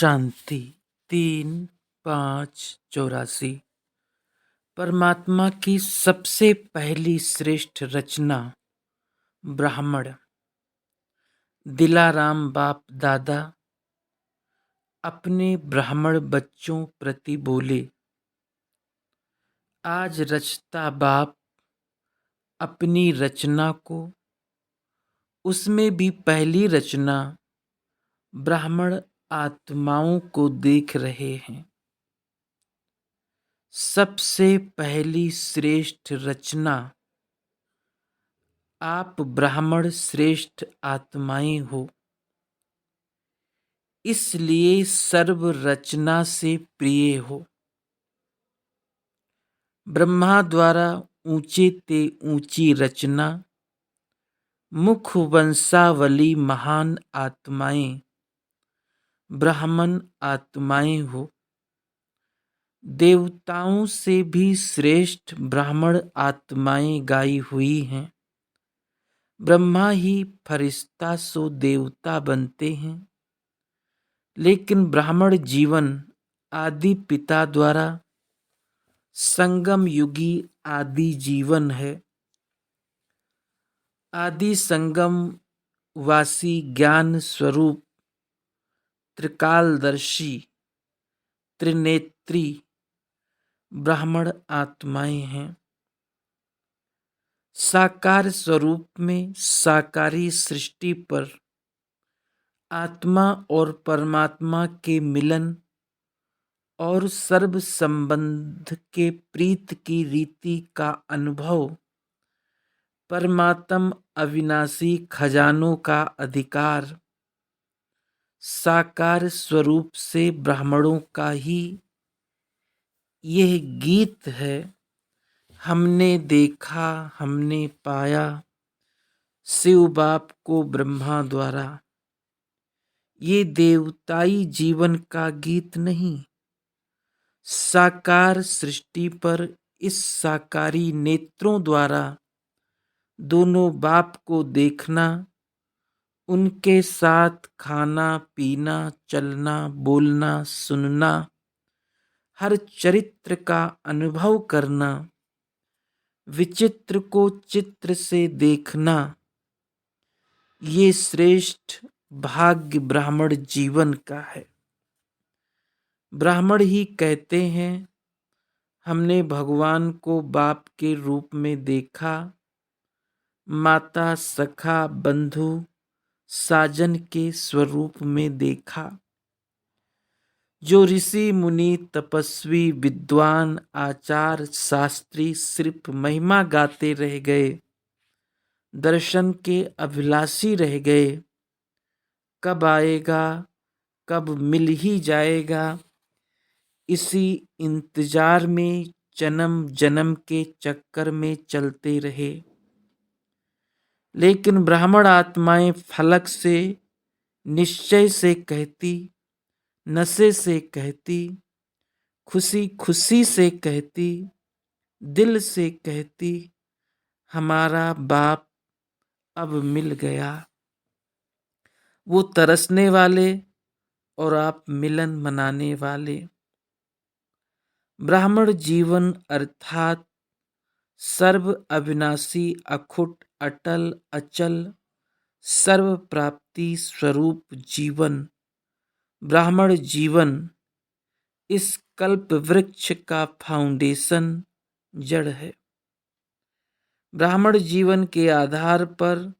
शांति 3-5-84। परमात्मा की सबसे पहली श्रेष्ठ रचना ब्राह्मण। दिलाराम बाप दादा अपने ब्राह्मण बच्चों प्रति बोले, आज रचता बाप अपनी रचना को, उसमें भी पहली रचना ब्राह्मण आत्माओं को देख रहे हैं। सबसे पहली श्रेष्ठ रचना आप ब्राह्मण श्रेष्ठ आत्माएं हो, इसलिए सर्व रचना से प्रिय हो। ब्रह्मा द्वारा ऊंचे ते ऊंची रचना, मुख वंशावली महान आत्माएं ब्राह्मण आत्माएं हो। देवताओं से भी श्रेष्ठ ब्राह्मण आत्माएं गाई हुई हैं। ब्रह्मा ही फरिश्ता सो देवता बनते हैं, लेकिन ब्राह्मण जीवन आदि पिता द्वारा संगम युगी आदि जीवन है। आदि संगम वासी ज्ञान स्वरूप त्रिकालदर्शी त्रिनेत्री ब्राह्मण आत्माएं हैं। साकार स्वरूप में साकारी सृष्टि पर आत्मा और परमात्मा के मिलन और सर्व संबंध के प्रीत की रीति का अनुभव, परमात्म अविनाशी खजानों का अधिकार साकार स्वरूप से ब्राह्मणों का ही यह गीत है। हमने देखा हमने पाया शिव बाप को ब्रह्मा द्वारा। ये देवताई जीवन का गीत नहीं। साकार सृष्टि पर इस साकारी नेत्रों द्वारा दोनों बाप को देखना, उनके साथ खाना पीना चलना बोलना सुनना, हर चरित्र का अनुभव करना, विचित्र को चित्र से देखना, ये श्रेष्ठ भाग्य ब्राह्मण जीवन का है। ब्राह्मण ही कहते हैं, हमने भगवान को बाप के रूप में देखा, माता सखा बंधु साजन के स्वरूप में देखा। जो ऋषि मुनि तपस्वी विद्वान आचार शास्त्री सिर्फ महिमा गाते रह गए, दर्शन के अभिलाषी रह गए। कब आएगा, कब मिल ही जाएगा, इसी इंतजार में जन्म जन्म के चक्कर में चलते रहे। लेकिन ब्राह्मण आत्माएं फलक से निश्चय से कहती, नशे से कहती, खुशी खुशी से कहती, दिल से कहती, हमारा बाप अब मिल गया। वो तरसने वाले और आप मिलन मनाने वाले। ब्राह्मण जीवन अर्थात सर्व अविनाशी अखुट अटल अचल सर्व प्राप्ति स्वरूप जीवन। ब्राह्मण जीवन इस कल्प वृक्ष का फाउंडेशन जड़ है। ब्राह्मण जीवन के आधार पर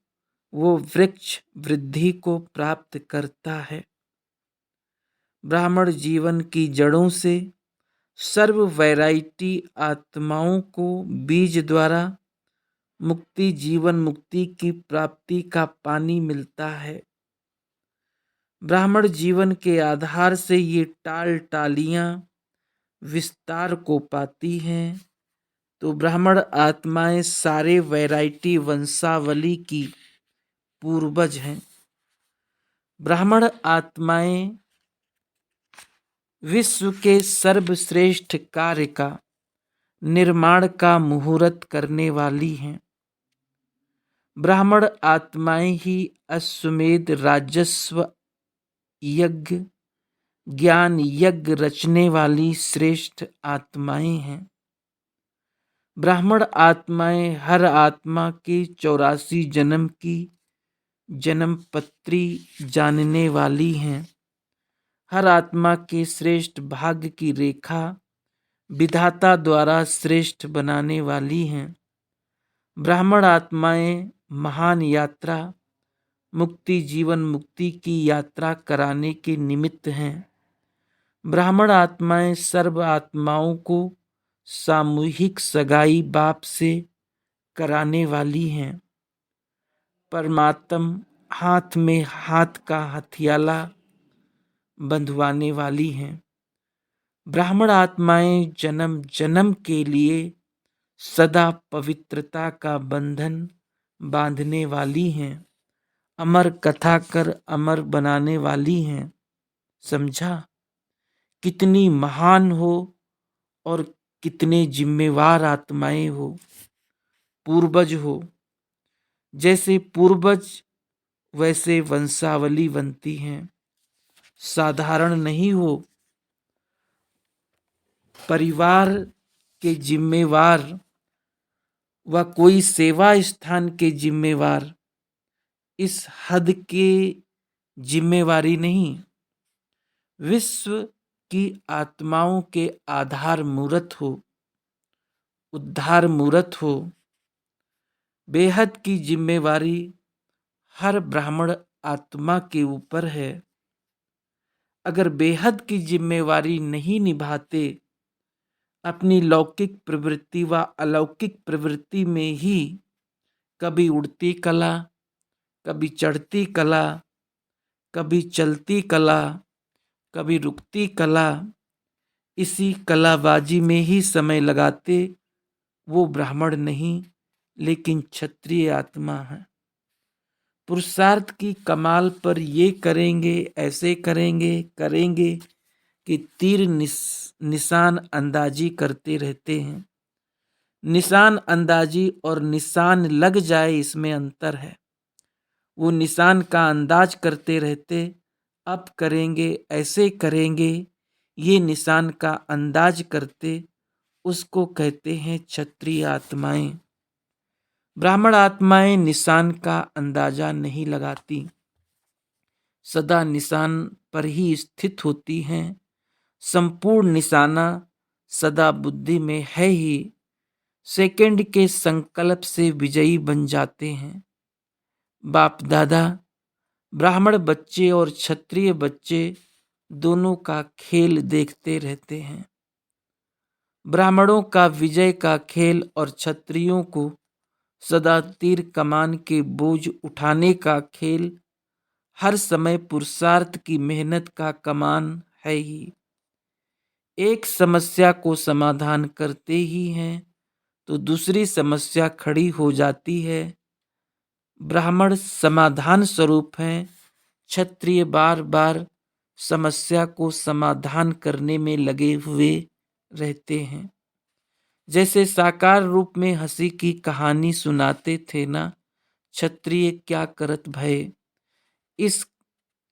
वो वृक्ष वृद्धि को प्राप्त करता है। ब्राह्मण जीवन की जड़ों से सर्व वैरायटी आत्माओं को बीज द्वारा मुक्ति जीवन मुक्ति की प्राप्ति का पानी मिलता है। ब्राह्मण जीवन के आधार से ये टाल टालियां विस्तार को पाती हैं। तो ब्राह्मण आत्माएं सारे वैरायटी वंशावली की पूर्वज हैं। ब्राह्मण आत्माएं विश्व के सर्वश्रेष्ठ कार्य का निर्माण का मुहूर्त करने वाली हैं। ब्राह्मण आत्माएं ही अश्वमेध राजस्व यज्ञ ज्ञान यज्ञ रचने वाली श्रेष्ठ आत्माएं हैं। ब्राह्मण आत्माएं हर आत्मा के 84 जन्म की जन्म पत्री जानने वाली हैं। हर आत्मा के श्रेष्ठ भाग्य की रेखा विधाता द्वारा श्रेष्ठ बनाने वाली हैं। ब्राह्मण आत्माएं महान यात्रा मुक्ति जीवन मुक्ति की यात्रा कराने के निमित्त हैं। ब्राह्मण आत्माएं सर्व आत्माओं को सामूहिक सगाई बाप से कराने वाली हैं। परमात्म हाथ में हाथ का हथियाला बंधवाने वाली हैं। ब्राह्मण आत्माएं जन्म जन्म के लिए सदा पवित्रता का बंधन बांधने वाली हैं। अमर कथा कर अमर बनाने वाली हैं। समझा? कितनी महान हो और कितने जिम्मेवार आत्माएं हो। पूर्वज हो, जैसे पूर्वज वैसे वंशावली बनती हैं। साधारण नहीं हो, परिवार के जिम्मेवार व कोई सेवा स्थान के जिम्मेवार, इस हद के जिम्मेवारी नहीं, विश्व की आत्माओं के आधार मूर्त हो, उद्धार मूर्त हो। बेहद की जिम्मेवारी हर ब्राह्मण आत्मा के ऊपर है। अगर बेहद की जिम्मेवारी नहीं निभाते, अपनी लौकिक प्रवृत्ति व अलौकिक प्रवृत्ति में ही कभी उड़ती कला, कभी चढ़ती कला, कभी चलती कला, कभी रुकती कला, इसी कलाबाजी में ही समय लगाते, वो ब्राह्मण नहीं लेकिन क्षत्रिय आत्मा है। पुरुषार्थ की कमाल पर ये करेंगे, ऐसे करेंगे कि तीर निशान अंदाजी करते रहते हैं। निशान अंदाजी और निशान लग जाए, इसमें अंतर है। वो निशान का अंदाज करते रहते, अब करेंगे, ऐसे करेंगे, ये निशान का अंदाज करते, उसको कहते हैं क्षत्रिय आत्माएं। ब्राह्मण आत्माएं निशान का अंदाजा नहीं लगाती, सदा निशान पर ही स्थित होती हैं। संपूर्ण निशाना सदा बुद्धि में है ही, सेकंड के संकल्प से विजयी बन जाते हैं। बाप दादा ब्राह्मण बच्चे और क्षत्रिय बच्चे दोनों का खेल देखते रहते हैं। ब्राह्मणों का विजय का खेल और क्षत्रियों को सदा तीर कमान के बोझ उठाने का खेल, हर समय पुरुषार्थ की मेहनत का कमान है ही। एक समस्या को समाधान करते ही हैं तो दूसरी समस्या खड़ी हो जाती है। ब्राह्मण समाधान स्वरूप हैं, क्षत्रिय बार बार समस्या को समाधान करने में लगे हुए रहते हैं। जैसे साकार रूप में हंसी की कहानी सुनाते थे ना, क्षत्रिय क्या करत भय,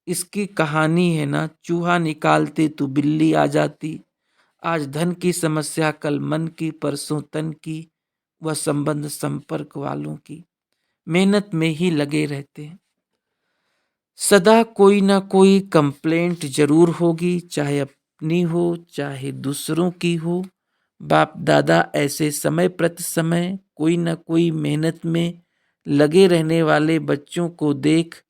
इसकी कहानी है ना, चूहा निकालते तो बिल्ली आ जाती। आज धन की समस्या, कल मन की, परसों तन की, व संबंध संपर्क वालों की। मेहनत में ही लगे रहते हैं। सदा कोई ना कोई कंप्लेंट जरूर होगी, चाहे अपनी हो चाहे दूसरों की हो। बाप दादा ऐसे समय प्रति समय कोई ना कोई मेहनत में लगे रहने वाले बच्चों को देख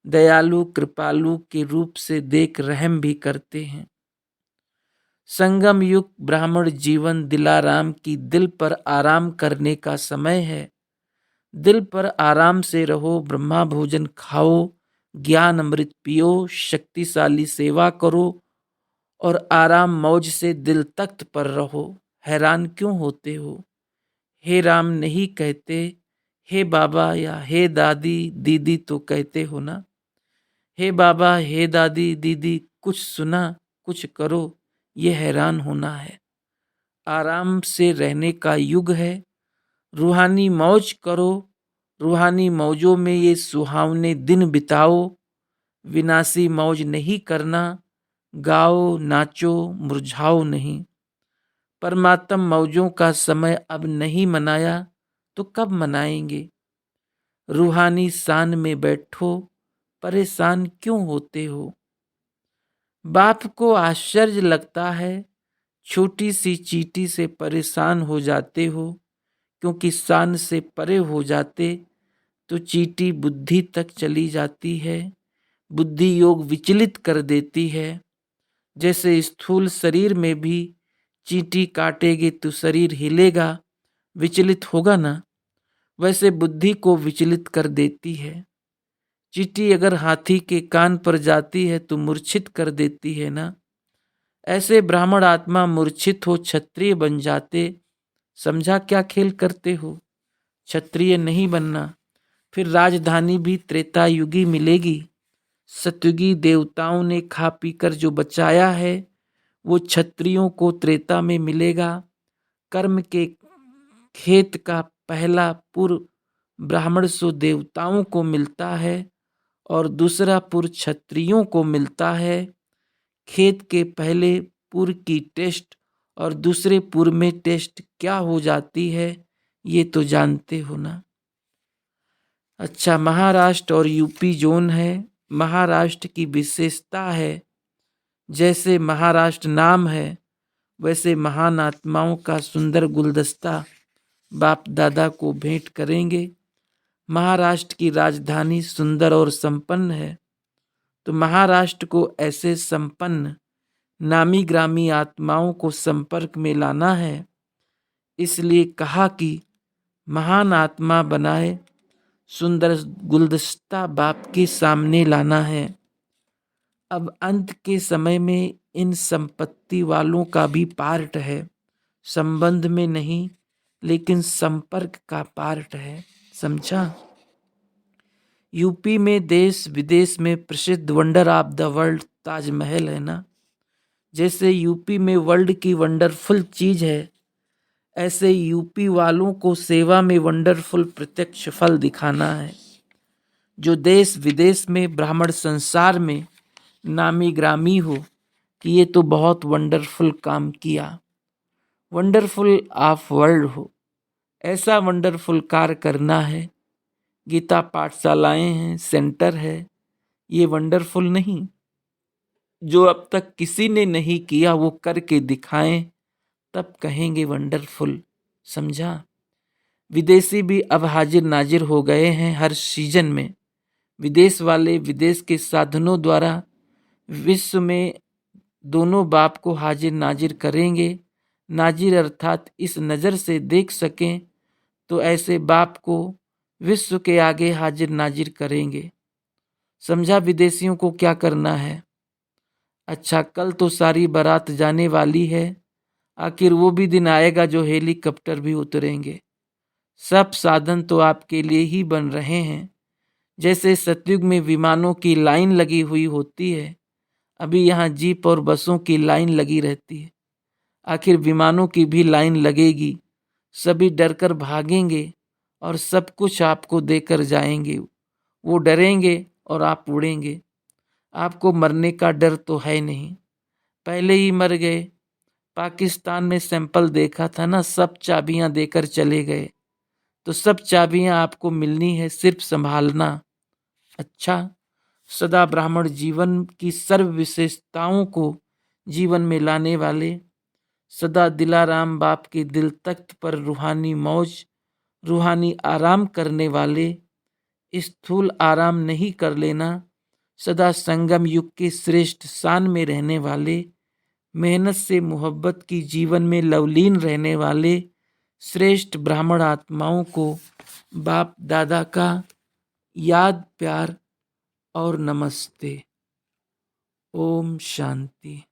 दयालु कृपालु के रूप से देख रहम भी करते हैं। संगम युग ब्राह्मण जीवन दिलाराम की दिल पर आराम करने का समय है। दिल पर आराम से रहो, ब्रह्मा भोजन खाओ, ज्ञान अमृत पियो, शक्तिशाली सेवा करो और आराम मौज से दिल तख्त पर रहो। हैरान क्यों होते हो? हे राम नहीं कहते, हे बाबा या हे दादी दीदी तो कहते हो ना। हे बाबा हे दादी दीदी, कुछ सुना, कुछ करो, ये हैरान होना है। आराम से रहने का युग है। रूहानी मौज करो, रूहानी मौजों में ये सुहावने दिन बिताओ। विनाशी मौज नहीं करना, गाओ नाचो मुरझाओ नहीं। परमात्म मौजों का समय अब नहीं मनाया तो कब मनाएंगे। रूहानी शान में बैठो, परेशान क्यों होते हो। बाप को आश्चर्य लगता है, छोटी सी चींटी से परेशान हो जाते हो, क्योंकि शान से परे हो जाते तो चींटी बुद्धि तक चली जाती है। बुद्धि योग विचलित कर देती है। जैसे स्थूल शरीर में भी चींटी काटेगी तो शरीर हिलेगा, विचलित होगा ना, वैसे बुद्धि को विचलित कर देती है। चींटी अगर हाथी के कान पर जाती है तो मूर्छित कर देती है ना। ऐसे ब्राह्मण आत्मा मूर्छित हो क्षत्रिय बन जाते। समझा क्या खेल करते हो। क्षत्रिय नहीं बनना। फिर राजधानी भी त्रेता युगी मिलेगी। सतयुगी देवताओं ने खा पी कर जो बचाया है वो क्षत्रियों को त्रेता में मिलेगा। कर्म के खेत का पहला पुर ब्राह्मण सो देवताओं को मिलता है और दूसरा पुर क्षत्रियों को मिलता है। खेत के पहले पुर की टेस्ट और दूसरे पुर में टेस्ट क्या हो जाती है ये तो जानते हो ना। अच्छा, महाराष्ट्र और यूपी जोन है। महाराष्ट्र की विशेषता है, जैसे महाराष्ट्र नाम है वैसे महान आत्माओं का सुंदर गुलदस्ता बाप दादा को भेंट करेंगे। महाराष्ट्र की राजधानी सुंदर और संपन्न है, तो महाराष्ट्र को ऐसे संपन्न नामी ग्रामी आत्माओं को संपर्क में लाना है। इसलिए कहा कि महान आत्मा बनाए सुंदर गुलदस्ता बाप के सामने लाना है। अब अंत के समय में इन संपत्ति वालों का भी पार्ट है, संबंध में नहीं लेकिन संपर्क का पार्ट है। समझा। यूपी में देश विदेश में प्रसिद्ध wonder of the world Taj Mahal है ना। जैसे यूपी में वर्ल्ड की वंडरफुल चीज है, ऐसे यूपी वालों को सेवा में वंडरफुल प्रत्यक्ष फल दिखाना है। जो देश विदेश में ब्राह्मण संसार में नामी ग्रामी हो कि ये तो बहुत वंडरफुल काम किया, वंडरफुल ऑफ वर्ल्ड हो, ऐसा वंडरफुल कार्य करना है। गीता पाठशालाएं हैं, सेंटर है, ये वंडरफुल नहीं। जो अब तक किसी ने नहीं किया वो करके दिखाएं, तब कहेंगे वंडरफुल। समझा। विदेशी भी अब हाजिर नाजिर हो गए हैं हर सीजन में। विदेश वाले विदेश के साधनों द्वारा विश्व में दोनों बाप को हाजिर नाजिर करेंगे। नाजिर अर्थात इस नज़र से देख सकें तो ऐसे बाप को विश्व के आगे हाजिर नाजिर करेंगे। समझा विदेशियों को क्या करना है। अच्छा, कल तो सारी बारात जाने वाली है, आखिर वो भी दिन आएगा जो हेलीकॉप्टर भी उतरेंगे। सब साधन तो आपके लिए ही बन रहे हैं। जैसे सतयुग में विमानों की लाइन लगी हुई होती है, अभी यहाँ जीप और बसों की लाइन लगी रहती है। आखिर विमानों की भी लाइन लगेगी। सभी डरकर भागेंगे और सब कुछ आपको देकर जाएंगे। वो डरेंगे और आप उड़ेंगे। आपको मरने का डर तो है नहीं, पहले ही मर गए। पाकिस्तान में सैंपल देखा था ना, सब चाबियां देकर चले गए। तो सब चाबियां आपको मिलनी है, सिर्फ संभालना। अच्छा, सदा ब्राह्मण जीवन की सर्व विशेषताओं को जीवन में लाने वाले, सदा दिलाराम बाप के दिल तख्त पर रूहानी मौज, रूहानी आराम करने वाले, स्थूल आराम नहीं कर लेना, सदा संगम युग के श्रेष्ठ शान में रहने वाले, मेहनत से मोहब्बत की जीवन में लवलीन रहने वाले श्रेष्ठ ब्राह्मण आत्माओं को बाप दादा का याद, प्यार और नमस्ते। ओम शांति।